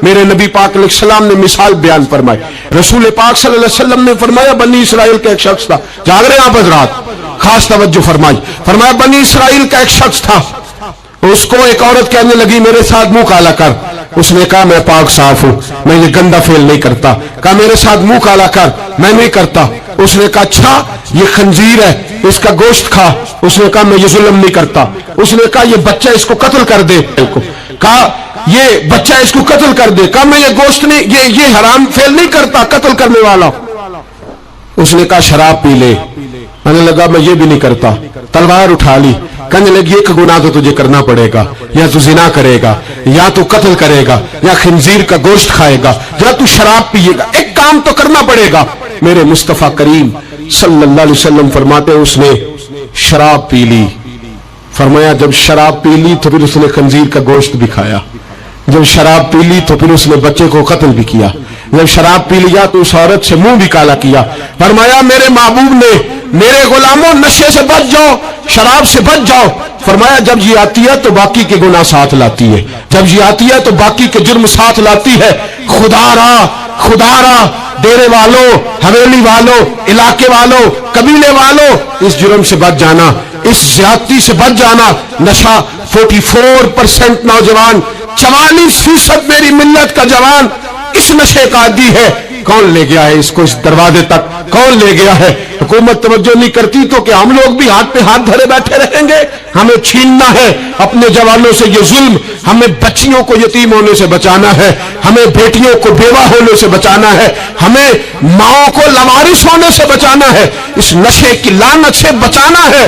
میرے نبی پاک علیہ السلام نے مثال بیان فرمائی. رسول پاک صلی اللہ علیہ وسلم نے فرمایا بنی اسرائیل کا ایک شخص تھا. جاگ رہے ہیں آپ حضرات؟ خاص توجہ فرمائی. فرمایا بنی اسرائیل کا ایک شخص تھا, اس کو ایک عورت کہنے لگی میرے ساتھ منہ کالا کر. اس نے کہا میں پاک صاف ہوں, میں یہ گندا فعل نہیں کرتا. کہا میرے ساتھ منہ کالا کر, میں نہیں کرتا. اس نے کہا اچھا یہ خنزیر ہے, اس کا گوشت کھا. اس نے کہا میں یہ ظلم نہیں کرتا. اس نے کہا یہ بچہ اس کو قتل کر دے. کہا یہ بچہ اس کو قتل کر دے. کہا میں یہ گوشت نہیں, یہ حرام فعل نہیں کرتا, قتل کرنے والا. اس نے کہا شراب پی لے. کہنے لگا میں یہ بھی نہیں کرتا. تلوار اٹھا لی. کہنے لگی ایک گناہ تو تجھے کرنا پڑے گا, یا تو زنا کرے گا, یا تو قتل کرے گا, یا خنزیر کا گوشت کھائے گا, یا تو شراب پیے گا. ایک کام تو کرنا پڑے گا. میرے مصطفیٰ کریم صلی اللہ علیہ وسلم فرماتے اس نے شراب پی لی. فرمایا جب شراب پی لی تو پھر اس نے خنزیر کا گوشت بھی کھایا. جب شراب پی لی تو پھر اس نے بچے کو قتل بھی کیا. جب شراب پی لیا تو اس عورت سے منہ بھی کالا کیا. فرمایا میرے محبوب نے میرے غلاموں نشے سے بچ جاؤ, شراب سے بچ جاؤ. فرمایا جب یہ آتی ہے تو باقی کے گناہ ساتھ لاتی ہے, جب یہ آتی ہے تو باقی کے جرم ساتھ لاتی ہے. خدا را ڈیرے والوں, حویلی والوں, علاقے والوں, قبیلے والوں, اس جرم سے بچ جانا, اس زیادتی سے بچ جانا. نشہ 44% نوجوان, 44% میری ملت کا جوان اس نشے کا عادی ہے. کون لے گیا ہے اس کو اس دروازے تک, کون لے گیا ہے؟ حکومت توجہ نہیں کرتی تو کہ ہم لوگ بھی ہاتھ پہ ہاتھ دھرے بیٹھے رہیں گے؟ ہمیں چھیننا ہے اپنے جوانوں سے یہ ظلم. ہمیں بچیوں کو یتیم ہونے سے بچانا ہے, ہمیں بیٹیوں کو بیوہ ہونے سے بچانا ہے, ہمیں ماؤں کو لوارث ہونے سے بچانا ہے, اس نشے کی لعنت سے بچانا ہے.